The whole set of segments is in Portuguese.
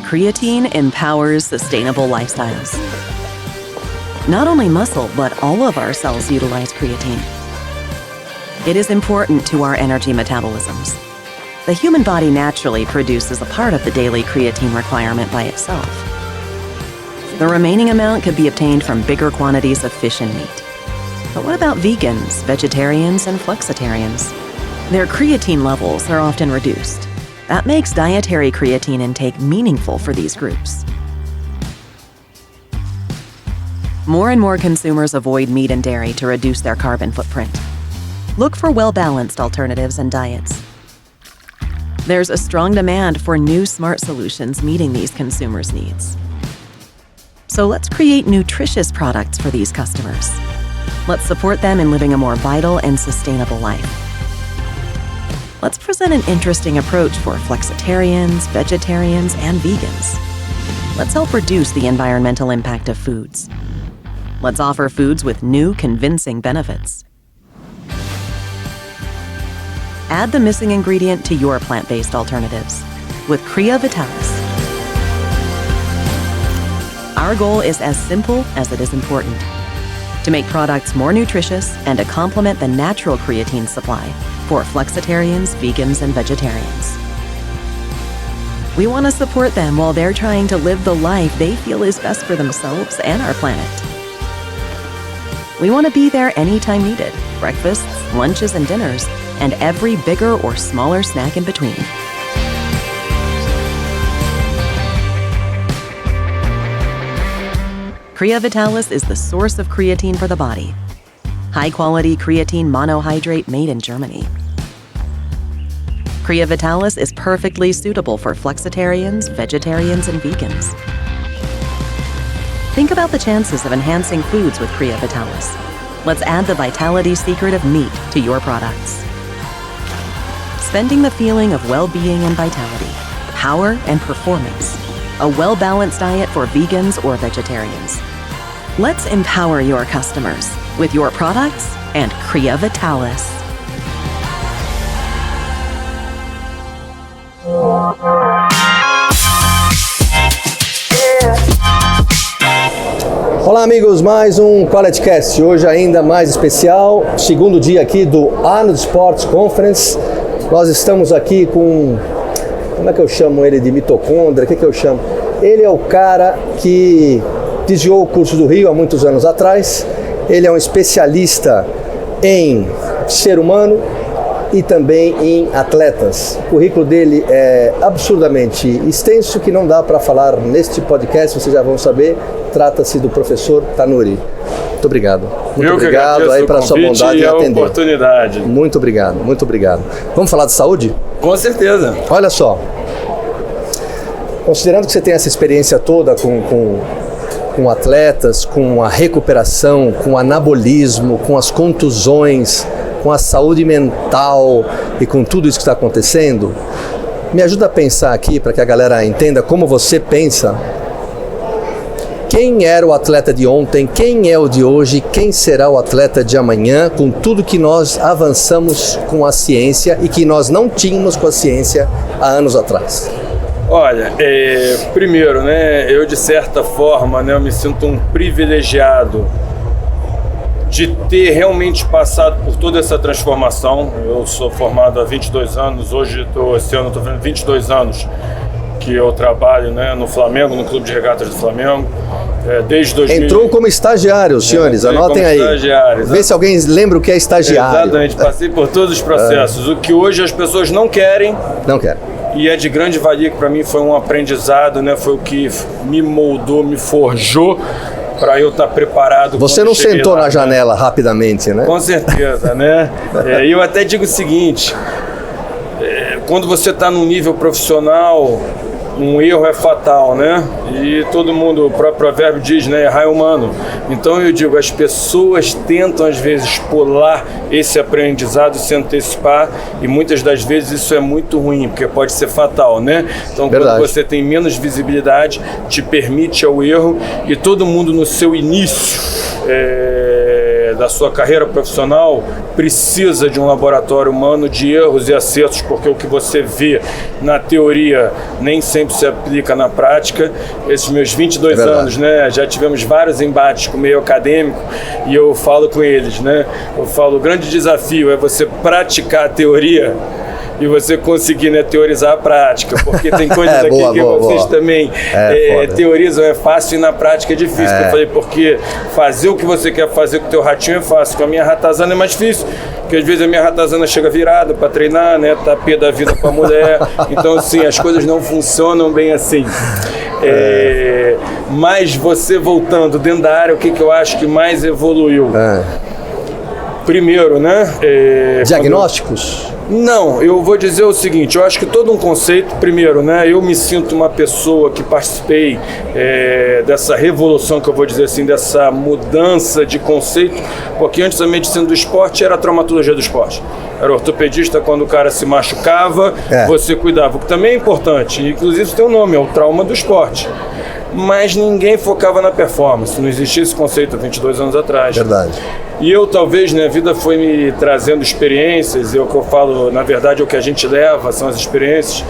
creatine empowers sustainable lifestyles. Not only muscle, but all of our cells utilize creatine. It is important to our energy metabolisms. The human body naturally produces a part of the daily creatine requirement by itself. The remaining amount could be obtained from bigger quantities of fish and meat. But what about vegans, vegetarians, and flexitarians? Their creatine levels are often reduced. That makes dietary creatine intake meaningful for these groups. More and more consumers avoid meat and dairy to reduce their carbon footprint. Look for well-balanced alternatives and diets. There's a strong demand for new smart solutions meeting these consumers' needs. So let's create nutritious products for these customers. Let's support them in living a more vital and sustainable life. Let's present an interesting approach for flexitarians, vegetarians, and vegans. Let's help reduce the environmental impact of foods. Let's offer foods with new, convincing benefits. Add the missing ingredient to your plant-based alternatives with Crea Vitalis. Our goal is as simple as it is important: to make products more nutritious and to complement the natural creatine supply for flexitarians, vegans, and vegetarians. We want to support them while they're trying to live the life they feel is best for themselves and our planet. We want to be there anytime needed: breakfasts, lunches, and dinners, and every bigger or smaller snack in between. Crea Vitalis is the source of creatine for the body. High-quality creatine monohydrate made in Germany. Crea Vitalis is perfectly suitable for flexitarians, vegetarians, and vegans. Think about the chances of enhancing foods with Crea Vitalis. Let's add the vitality secret of meat to your products. Spending the feeling of well-being and vitality, power and performance. A well-balanced diet for vegans or vegetarians. Let's empower your customers with your products and Crea Vitalis. Olá, amigos, mais um QualityCast, hoje ainda mais especial, segundo dia aqui do Arnold Sports Conference. Nós estamos aqui com, como é que eu chamo ele, de mitocôndria, o que eu chamo? Ele é o cara que desviou o curso do Rio há muitos anos atrás. Ele é um especialista em ser humano e também em atletas. O currículo dele é absurdamente extenso, que não dá para falar neste podcast, vocês já vão saber. Trata-se do professor Tanuri. Muito obrigado. Muito obrigado aí pela sua bondade em atender. Oportunidade. Muito obrigado, muito obrigado. Vamos falar de saúde? Com certeza. Olha só, considerando que você tem essa experiência toda com atletas, com a recuperação, com o anabolismo, com as contusões, com a saúde mental e com tudo isso que está acontecendo, me ajuda a pensar aqui para que a galera entenda como você pensa. Quem era o atleta de ontem, quem é o de hoje, quem será o atleta de amanhã, com tudo que nós avançamos com a ciência e que nós não tínhamos com a ciência há anos atrás? Olha, primeiro, né, eu de certa forma, né, eu me sinto um privilegiado de ter realmente passado por toda essa transformação. Eu sou formado há 22 anos, esse ano estou fazendo 22 anos que eu trabalho, né, no Flamengo, no Clube de Regatas do Flamengo, desde 2000. Entrou como estagiário, senhores, anotem aí. Vê se alguém lembra o que é estagiário. Exatamente, passei por todos os processos. O que hoje as pessoas não querem. Não querem. E é de grande valia, que para mim foi um aprendizado, né? Foi o que me moldou, me forjou para eu estar preparado. Você não sentou na janela rapidamente, né? Com certeza, né? Eu até digo o seguinte, quando você está num nível profissional, um erro é fatal, né? E todo mundo, o próprio provérbio diz, né? Errar é humano. Então eu digo, as pessoas tentam às vezes pular esse aprendizado, se antecipar, e muitas das vezes isso é muito ruim, porque pode ser fatal, né? Então Verdade. Quando você tem menos visibilidade, te permite ao erro, e todo mundo no seu início da sua carreira profissional precisa de um laboratório humano de erros e acertos, porque o que você vê na teoria nem sempre se aplica na prática. Esses meus 22 anos, né, já tivemos vários embates com o meio acadêmico e eu falo com eles, né, eu falo, o grande desafio é você praticar a teoria e você conseguir, né, teorizar a prática, porque tem coisas aqui que vocês também teorizam, é fácil e na prática é difícil. Eu falei, porque fazer o que você quer fazer com o teu ratinho é fácil, com a minha ratazana é mais difícil, porque às vezes a minha ratazana chega virada para treinar, né, tá pé da vida com a mulher, então assim, as coisas não funcionam bem assim. Mas você voltando dentro da área, o que eu acho que mais evoluiu? Primeiro, né? Diagnósticos? Não, eu vou dizer o seguinte, eu acho que todo um conceito, primeiro, né, eu me sinto uma pessoa que participei dessa revolução, que eu vou dizer assim, dessa mudança de conceito, porque antes a medicina do esporte era a traumatologia do esporte. Era ortopedista quando o cara se machucava, você cuidava, o que também é importante, inclusive isso tem um nome, é o trauma do esporte. Mas ninguém focava na performance, não existia esse conceito há 22 anos atrás. Verdade. E eu talvez, né, a vida foi me trazendo experiências, e é o que eu falo, na verdade, é o que a gente leva, são as experiências.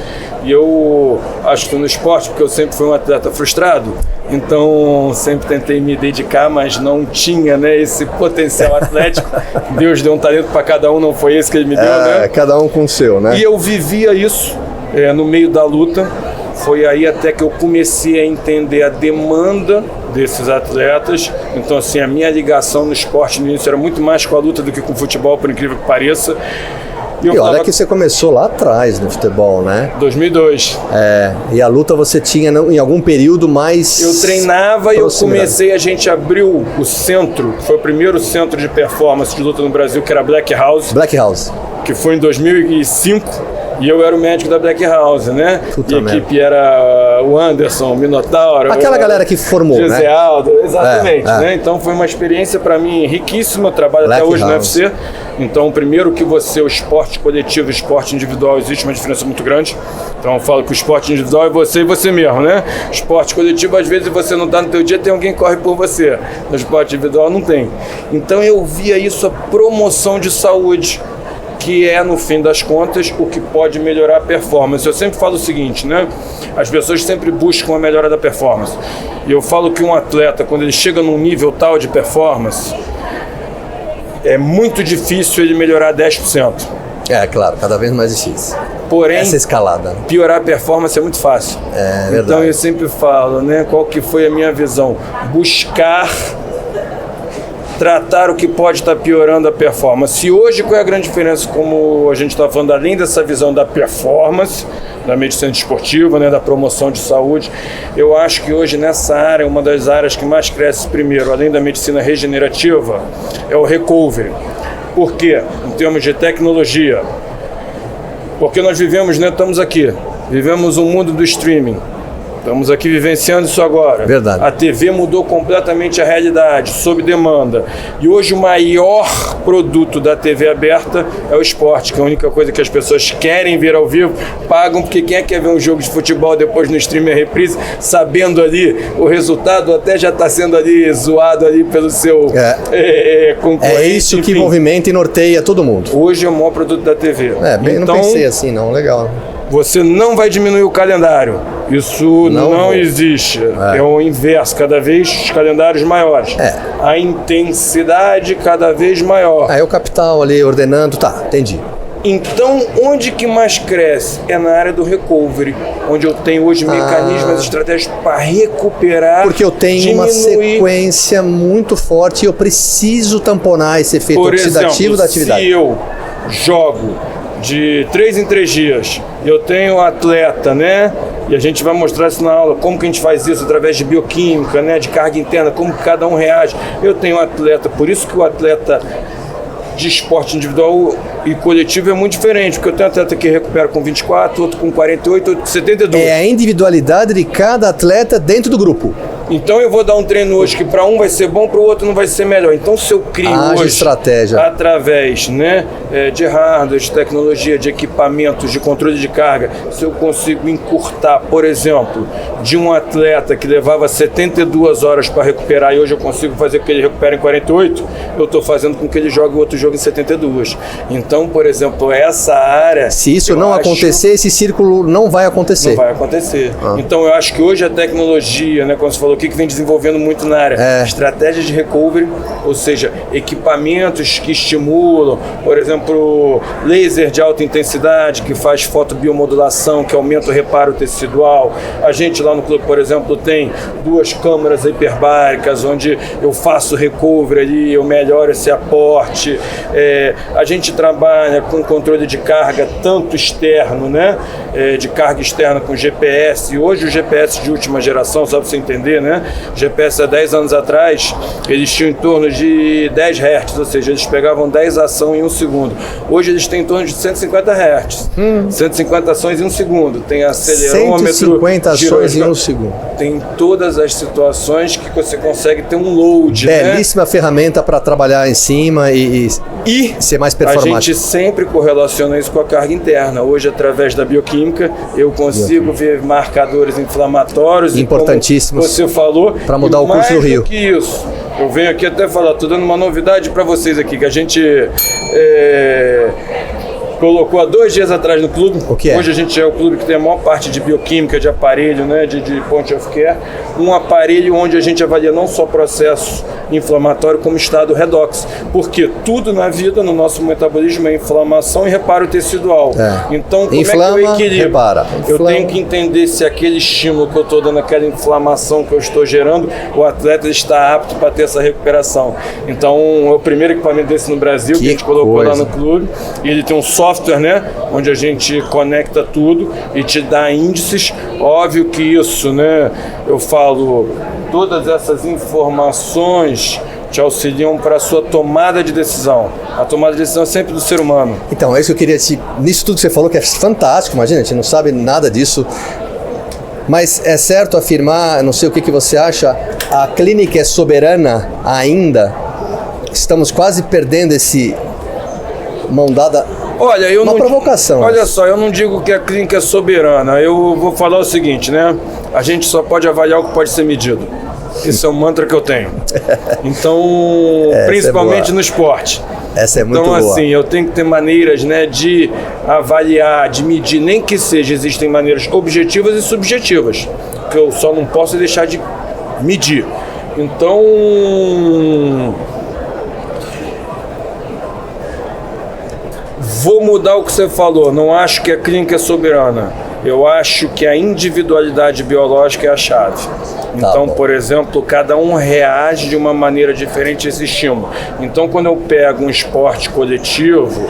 E eu acho que no esporte, porque eu sempre fui um atleta frustrado, então sempre tentei me dedicar, mas não tinha, né, esse potencial atlético. Deus deu um talento para cada um, não foi esse que ele me deu, né? Cada um com o seu, né? E eu vivia isso no meio da luta. Foi aí até que eu comecei a entender a demanda desses atletas. Então, assim, a minha ligação no esporte no início era muito mais com a luta do que com o futebol, por incrível que pareça. E olha que você começou lá atrás no futebol, né? 2002. E a luta você tinha em algum período mais... Eu treinava e eu comecei, a gente abriu o centro, que foi o primeiro centro de performance de luta no Brasil, que era Black House. Black House. Que foi em 2005. E eu era o médico da Black House, né? Puta e a equipe era o Anderson, o Minotauro. Aquela galera que formou, José né? Aldo, exatamente. Né? Então foi uma experiência para mim riquíssima. Eu trabalho Black até hoje House. no UFC. Então, primeiro que você, o esporte coletivo e o esporte individual, existe uma diferença muito grande. Então eu falo que o esporte individual é você e você mesmo, né? Esporte coletivo, às vezes você não tá no teu dia, tem alguém que corre por você. No esporte individual não tem. Então eu via isso, a promoção de saúde, que é, no fim das contas, o que pode melhorar a performance. Eu sempre falo o seguinte, né? As pessoas sempre buscam a melhora da performance. E eu falo que um atleta, quando ele chega num nível tal de performance, é muito difícil ele melhorar 10%. Claro, cada vez mais difícil. Porém, essa escalada, né? Piorar a performance é muito fácil. Verdade. Então eu sempre falo, né? Qual que foi a minha visão? Buscar tratar o que pode estar piorando a performance. E hoje, qual é a grande diferença, como a gente está falando, além dessa visão da performance, da medicina esportiva, né, da promoção de saúde, eu acho que hoje nessa área, uma das áreas que mais cresce primeiro, além da medicina regenerativa, é o recovery. Por quê? Em termos de tecnologia. Porque nós vivemos, né, estamos aqui, vivemos um mundo do streaming. Estamos aqui vivenciando isso agora. Verdade. A TV mudou completamente a realidade, sob demanda. E hoje o maior produto da TV aberta é o esporte, que é a única coisa que as pessoas querem ver ao vivo, pagam, porque quem é que quer ver um jogo de futebol depois no streaming reprise, sabendo ali o resultado, até já está sendo ali zoado ali pelo seu concorrente. É isso que movimenta e norteia todo mundo. Hoje é o maior produto da TV. Então, não pensei assim não, legal. Você não vai diminuir o calendário. Isso não existe. É o inverso, cada vez os calendários maiores. A intensidade cada vez maior. É o capital ali ordenando, entendi. Então, onde que mais cresce? É na área do recovery, onde eu tenho hoje mecanismos, estratégias para recuperar. Porque eu tenho uma sequência muito forte e eu preciso tamponar esse efeito oxidativo da atividade. Se eu jogo de 3 em 3 dias, eu tenho um atleta, né? E a gente vai mostrar isso na aula, como que a gente faz isso através de bioquímica, né? De carga interna, como que cada um reage. Eu tenho um atleta, por isso que o atleta de esporte individual e coletivo é muito diferente, porque eu tenho um atleta que recupera com 24, outro com 48, outro com 72. É a individualidade de cada atleta dentro do grupo. Então eu vou dar um treino hoje que para um vai ser bom, para o outro não vai ser melhor. Então se eu crio hoje estratégia através, né, de hardware, de tecnologia, de equipamentos, de controle de carga, se eu consigo encurtar, por exemplo, de um atleta que levava 72 horas para recuperar e hoje eu consigo fazer com que ele recupere em 48, eu estou fazendo com que ele jogue o outro jogo em 72. Então, por exemplo, essa área... Se isso não acontecer, esse círculo não vai acontecer. Não vai acontecer. Então eu acho que hoje a tecnologia, né, como você falou, o que vem desenvolvendo muito na área? Estratégias de recovery, ou seja, equipamentos que estimulam, por exemplo, laser de alta intensidade, que faz fotobiomodulação, que aumenta o reparo tecidual. A gente lá no clube, por exemplo, tem 2 câmaras hiperbáricas, onde eu faço recovery ali, eu melhoro esse aporte. A gente trabalha com controle de carga, tanto externo, né, de carga externa com GPS. Hoje o GPS de última geração, só para você entender, né? O GPS há 10 anos atrás, eles tinham em torno de 10 Hz, ou seja, eles pegavam 10 ações em 1 segundo. Hoje eles têm em torno de 150 Hz. 150 ações em 1 segundo. Tem acelerômetro... 150 ações em 1 segundo. Tem todas as situações que você consegue ter um load. Belíssima ferramenta para trabalhar em cima e ser mais performático. A gente sempre correlaciona isso com a carga interna. Hoje, através da bioquímica, eu consigo ver marcadores inflamatórios. Importantíssimos. Você falou, para mudar o curso do rio. Mais do que isso, eu venho aqui até falar, estou dando uma novidade para vocês aqui, que a gente colocou há 2 dias atrás no clube. O que é? Hoje a gente é o clube que tem a maior parte de bioquímica, de aparelho, né, de point of care. Um aparelho onde a gente avalia não só processo inflamatório, como estado redox. Porque tudo na vida, no nosso metabolismo, é inflamação e reparo tecidual. Então, como inflama, é que eu equilibro? Repara. Eu tenho que entender se aquele estímulo que eu estou dando, aquela inflamação que eu estou gerando, o atleta está apto para ter essa recuperação. Então, é o primeiro equipamento desse no Brasil, que a gente colocou lá no clube. E ele tem um software, né, onde a gente conecta tudo e te dá índices. Óbvio que isso, né, eu falo, todas essas informações te auxiliam para a sua tomada de decisão. A tomada de decisão é sempre do ser humano. Então, é isso que eu queria dizer. Nisso tudo que você falou, que é fantástico, imagina, a gente não sabe nada disso. Mas é certo afirmar, não sei o que você acha, a clínica é soberana ainda? Estamos quase perdendo esse mão dada. Olha, uma provocação. Olha só, eu não digo que a clínica é soberana. Eu vou falar o seguinte, né? A gente só pode avaliar o que pode ser medido. Esse é um mantra que eu tenho. Então, principalmente no esporte. Essa é muito boa. Então, assim, eu tenho que ter maneiras, né, de avaliar, de medir, nem que seja, existem maneiras objetivas e subjetivas, que eu só não posso deixar de medir. Então, vou mudar o que você falou. Não acho que a clínica é soberana. Eu acho que a individualidade biológica é a chave. Então, por exemplo, cada um reage de uma maneira diferente a esse estímulo. Então, quando eu pego um esporte coletivo,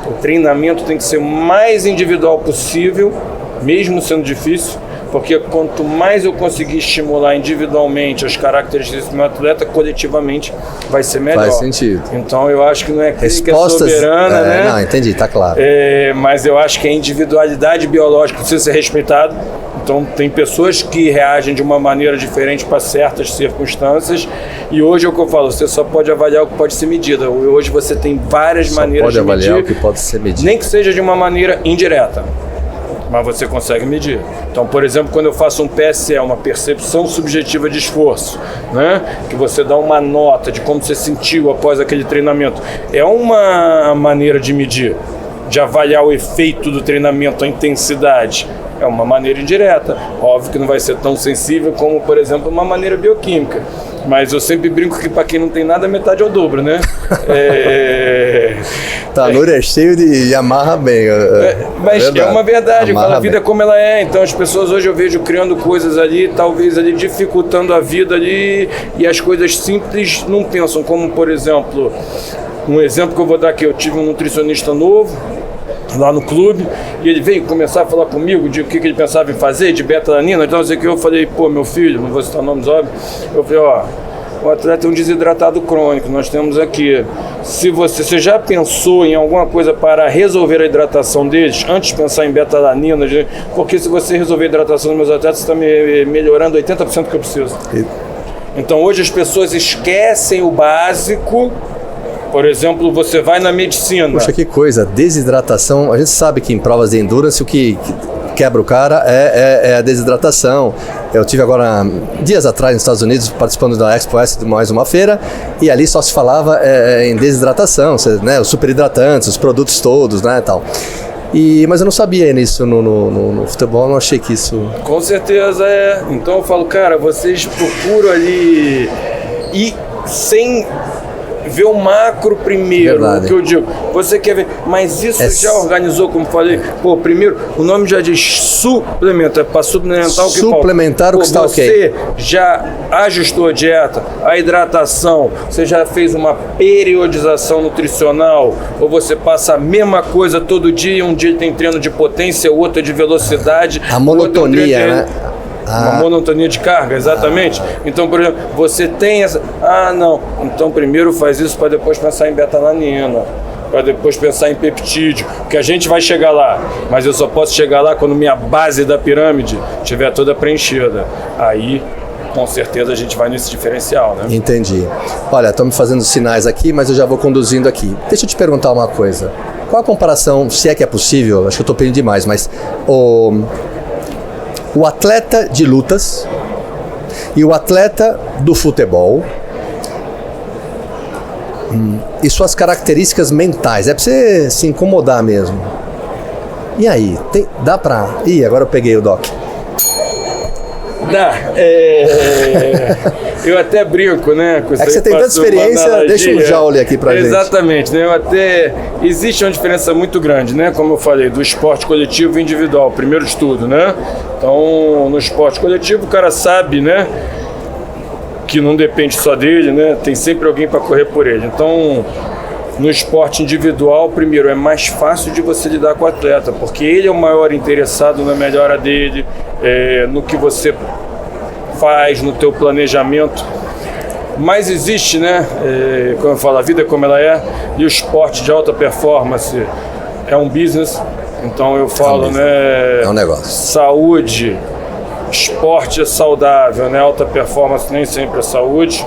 o treinamento tem que ser o mais individual possível, mesmo sendo difícil, porque quanto mais eu conseguir estimular individualmente as características do meu atleta, coletivamente vai ser melhor. Faz sentido. Então eu acho que não é clínica Respostas, soberana, né? Não, entendi, tá claro. Mas eu acho que a individualidade biológica precisa ser respeitada. Então tem pessoas que reagem de uma maneira diferente para certas circunstâncias. E hoje é o que eu falo, você só pode avaliar o que pode ser medido. Hoje você tem várias maneiras de medir. Pode avaliar o que pode ser medido. Nem que seja de uma maneira indireta, mas você consegue medir. Então, por exemplo, quando eu faço um PSE, uma percepção subjetiva de esforço, né, que você dá uma nota de como você sentiu após aquele treinamento, é uma maneira de medir, de avaliar o efeito do treinamento, a intensidade. É uma maneira indireta. Óbvio que não vai ser tão sensível como, por exemplo, uma maneira bioquímica. Mas eu sempre brinco que para quem não tem nada, metade é o dobro, né? Tanuri é cheio de amarra bem. Mas é uma verdade, a vida bem. é como ela é. Então as pessoas hoje eu vejo criando coisas ali, talvez ali dificultando a vida ali, e as coisas simples não pensam. Como, por exemplo, um exemplo que eu vou dar aqui, eu tive um nutricionista novo lá no clube, e ele veio começar a falar comigo de o que ele pensava em fazer, de beta-alanina. Então, assim, que eu falei, pô, meu filho, não vou citar nomes óbvios, eu falei, ó, o atleta é um desidratado crônico, nós temos aqui. Se você já pensou em alguma coisa para resolver a hidratação deles, antes de pensar em betalanina, porque se você resolver a hidratação dos meus atletas, você está me melhorando 80% do que eu preciso. Então hoje as pessoas esquecem o básico. Por exemplo, você vai na medicina. Poxa, que coisa, desidratação. A gente sabe que em provas de endurance o que quebra o cara é a desidratação. Eu tive agora, dias atrás, nos Estados Unidos, participando da Expo S de mais uma feira, e ali só se falava em desidratação, né, os superhidratantes, os produtos todos, né, tal. Mas eu não sabia nisso no futebol, eu não achei que isso... Com certeza é. Então eu falo, cara, vocês procuram ali ir sem... ver o macro primeiro, o que eu digo. Você quer ver, mas isso já organizou, como falei. Pô, primeiro, o nome já diz suplemento, é para suplementar o que falta. Suplementar o que está ok. Você já ajustou a dieta, a hidratação, você já fez uma periodização nutricional, ou você passa a mesma coisa todo dia, um dia tem treino de potência, o outro é de velocidade. A monotonia, né? Uma monotonia de carga, exatamente. Então, por exemplo, você tem essa... não. Então, primeiro faz isso para depois pensar em betalanina, para depois pensar em peptídeo, que a gente vai chegar lá, mas eu só posso chegar lá quando minha base da pirâmide estiver toda preenchida. Aí, com certeza, a gente vai nesse diferencial, né? Entendi. Olha, estão me fazendo sinais aqui, mas eu já vou conduzindo aqui. Deixa eu te perguntar uma coisa. Qual a comparação, se é que é possível, acho que eu estou pedindo demais, mas... O atleta de lutas e o atleta do futebol e suas características mentais. É pra você se incomodar mesmo. E aí? Dá pra... agora eu peguei o Doc. Dá. Eu até brinco, né? É que você tem tanta experiência, deixa um jaule aqui pra gente. Exatamente, né? Existe uma diferença muito grande, né? Como eu falei, do esporte coletivo e individual, primeiro de tudo, né? Então, no esporte coletivo, o cara sabe, né? Que não depende só dele, né? Tem sempre alguém para correr por ele. Então, no esporte individual, primeiro, é mais fácil de você lidar com o atleta, porque ele é o maior interessado na melhora dele, no que você faz, no teu planejamento. Mas existe, né, como eu falo, a vida como ela é, e o esporte de alta performance é um business. Então eu falo, né, é um negócio. Saúde, esporte é saudável, né, alta performance nem sempre é saúde.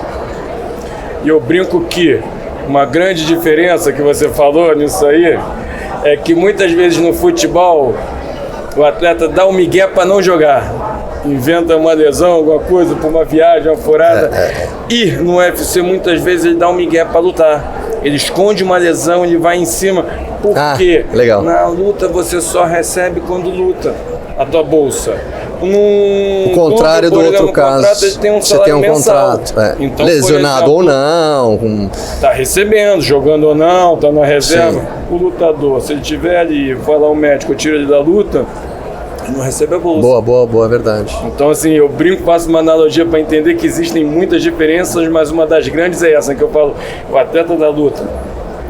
E eu brinco que uma grande diferença que você falou nisso aí é que muitas vezes no futebol o atleta dá um migué para não jogar, inventa uma lesão, alguma coisa, por uma viagem, uma furada. E no UFC muitas vezes ele dá um migué para lutar, ele esconde uma lesão, ele vai em cima, porque na luta você só recebe quando luta a tua bolsa. O contrário do outro caso, você tem um contrato, então, lesionado exemplo, ou não, tá recebendo, jogando ou não, tá na reserva. Sim. O lutador, se ele tiver ali, vai lá o médico, tira ele da luta, ele não recebe a bolsa. Boa, verdade. Então assim, eu brinco, faço uma analogia para entender que existem muitas diferenças, mas uma das grandes é essa, que eu falo, o atleta da luta,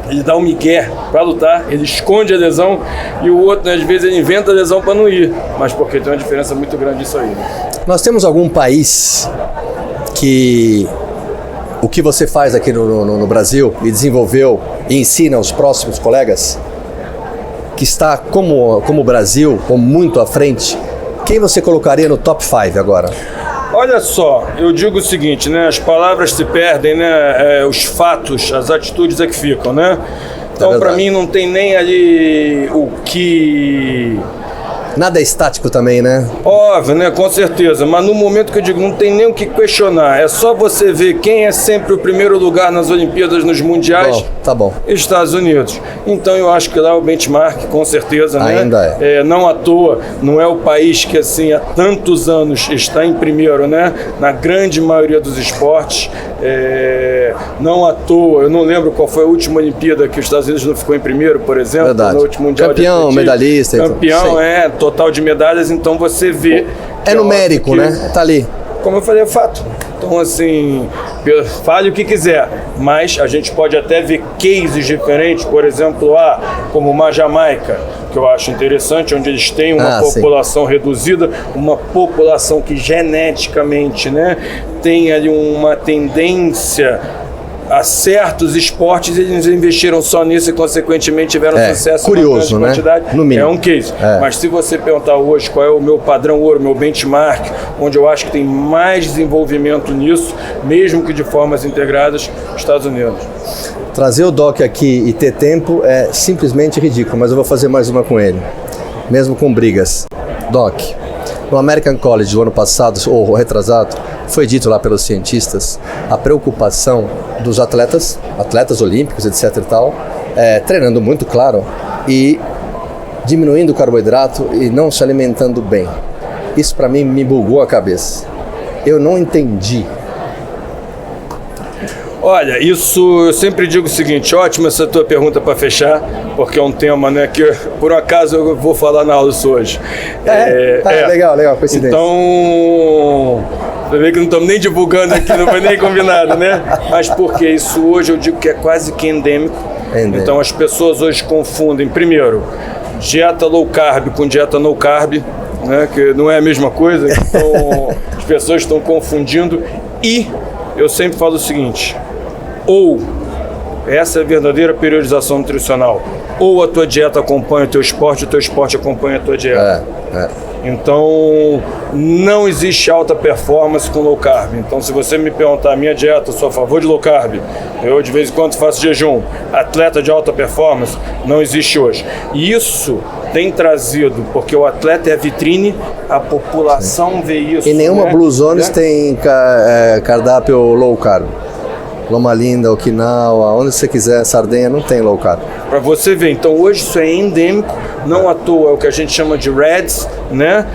ele dá um migué para lutar, ele esconde a lesão, e o outro, às vezes, ele inventa a lesão para não ir, mas porque tem uma diferença muito grande nisso aí. Né? Nós temos algum país que o que você faz aqui no Brasil e desenvolveu e ensina aos próximos colegas, que está como o Brasil, ou muito à frente, quem você colocaria no top 5 agora? Olha só, eu digo o seguinte, né? As palavras se perdem, né? Os fatos, as atitudes é que ficam, né? Então, para mim, não tem nem ali o que... Nada é estático também, né? Óbvio, né? Com certeza. Mas no momento que eu digo, não tem nem o que questionar. É só você ver quem é sempre o primeiro lugar nas Olimpíadas, nos Mundiais. Tá bom. Estados Unidos. Então eu acho que lá é o benchmark, com certeza, né? Ainda é. Não à toa, não é o país que, assim, há tantos anos está em primeiro, né? Na grande maioria dos esportes. Não à toa, eu não lembro qual foi a última Olimpíada que os Estados Unidos não ficou em primeiro, por exemplo. Verdade. No último Mundial Campeão, medalhista. Campeão, total de medalhas, então você vê... É numérico, né? Tá ali. Como eu falei, é fato. Então, assim, fale o que quiser, mas a gente pode até ver cases diferentes, por exemplo, como uma Jamaica. que eu acho interessante, onde eles têm uma população reduzida, uma população que geneticamente, né, tem ali uma tendência a certos esportes, eles investiram só nisso e consequentemente tiveram sucesso curioso, na grande quantidade. No mínimo. É um case. Mas se você perguntar hoje qual é o meu padrão ouro, meu benchmark, onde eu acho que tem mais desenvolvimento nisso, mesmo que de formas integradas, Estados Unidos. Trazer o Doc aqui e ter tempo é simplesmente ridículo, mas eu vou fazer mais uma com ele, mesmo com brigas. Doc, no American College do ano passado, ou retrasado, foi dito lá pelos cientistas a preocupação dos atletas olímpicos, etc e tal, treinando muito, claro, e diminuindo o carboidrato e não se alimentando bem. Isso para mim me bugou a cabeça. Eu não entendi. Olha, isso eu sempre digo o seguinte, ótima essa tua pergunta para fechar, porque é um tema, né, que por um acaso eu vou falar na aula isso hoje. Legal, coincidência. Então, você vê que não estamos nem divulgando aqui, não foi nem combinado, né? Mas porque isso hoje eu digo que é quase que endêmico. Então as pessoas hoje confundem, primeiro, dieta low carb com dieta no carb, né, que não é a mesma coisa, então as pessoas estão confundindo e eu sempre falo o seguinte, ou essa é a verdadeira periodização nutricional, ou a tua dieta acompanha o teu esporte acompanha a tua dieta. Então, não existe alta performance com low carb. Então, se você me perguntar a minha dieta, eu sou a favor de low carb, eu de vez em quando faço jejum, atleta de alta performance, não existe hoje. E isso tem trazido, porque o atleta é a vitrine, a população vê isso. E nenhuma Blue Zones tem cardápio low carb. Loma Linda, Okinawa, onde você quiser, Sardenha, não tem low carb. Para você ver, então hoje isso é endêmico, não à toa é o que a gente chama de REDS, né?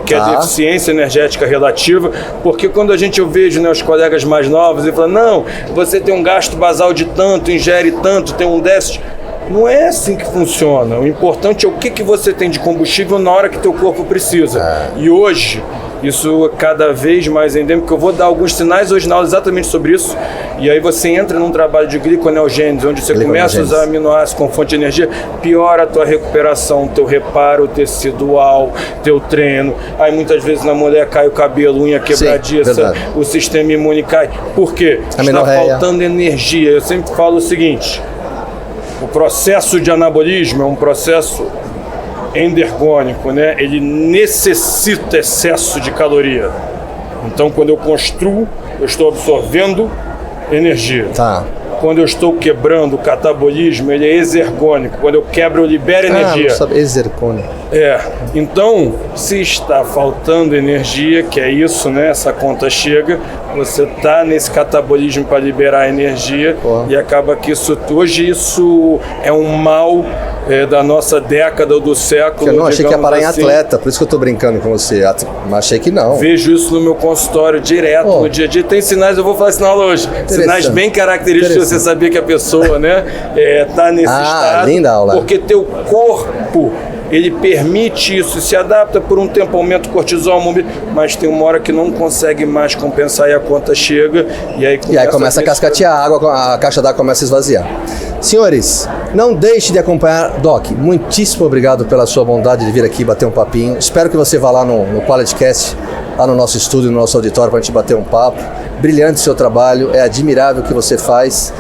Que é a deficiência energética relativa, porque quando eu vejo, né, os colegas mais novos e falam, não, você tem um gasto basal de tanto, ingere tanto, tem um déficit. Não é assim que funciona. O importante é o que você tem de combustível na hora que teu corpo precisa. E hoje, isso é cada vez mais endêmico, que eu vou dar alguns sinais hoje na aula exatamente sobre isso. E aí você entra num trabalho de gliconeogênese, onde você começa a usar aminoácidos como fonte de energia, piora a tua recuperação, teu reparo tecidual, teu treino. Aí muitas vezes na mulher cai o cabelo, unha quebradiça, o sistema imune cai. Por quê? Está faltando energia. Eu sempre falo o seguinte, o processo de anabolismo é um processo endergônico, né? Ele necessita excesso de caloria. Então, quando eu construo, eu estou absorvendo energia. Quando eu estou quebrando o catabolismo, ele é exergônico. Quando eu quebro, eu libero energia. Não sabe, exergônico. Então, se está faltando energia, que é isso, né? Essa conta chega, você está nesse catabolismo para liberar energia e acaba que hoje isso é um mal da nossa década ou do século. Eu não achei que ia parar em atleta, por isso que eu estou brincando com você. Mas achei que não. Vejo isso no meu consultório direto, no dia a dia. Tem sinais, eu vou falar isso na aula hoje. Sinais bem característicos, você sabia que a pessoa, né, tá nesse estado. Linda aula. Porque teu corpo, ele permite isso e se adapta por um tempo, aumenta o cortisol, mas tem uma hora que não consegue mais compensar e a conta chega e aí começa a cascatear a água, a caixa d'água começa a esvaziar. Senhores, não deixe de acompanhar. Doc, muitíssimo obrigado pela sua bondade de vir aqui bater um papinho. Espero que você vá lá no QualityCast, lá no nosso estúdio, no nosso auditório, para a gente bater um papo. Brilhante o seu trabalho, é admirável o que você faz.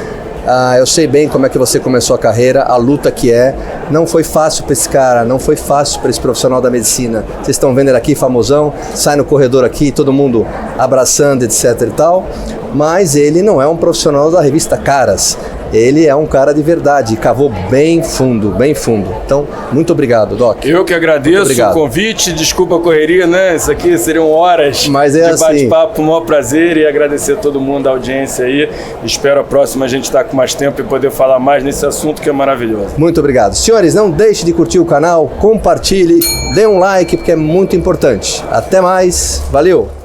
Eu sei bem como é que você começou a carreira, a luta que é. Não foi fácil para esse cara, não foi fácil para esse profissional da medicina. Vocês estão vendo ele aqui, famosão, sai no corredor aqui, todo mundo abraçando, etc e tal. Mas ele não é um profissional da revista Caras. Ele é um cara de verdade, cavou bem fundo, bem fundo. Então, muito obrigado, Doc. Eu que agradeço o convite, desculpa a correria, né? Isso aqui seriam horas de bate-papo, um maior prazer e agradecer a todo mundo da audiência aí. Espero a próxima a gente estar com mais tempo e poder falar mais nesse assunto que é maravilhoso. Muito obrigado. Senhores, não deixe de curtir o canal, compartilhe, dê um like porque é muito importante. Até mais, valeu!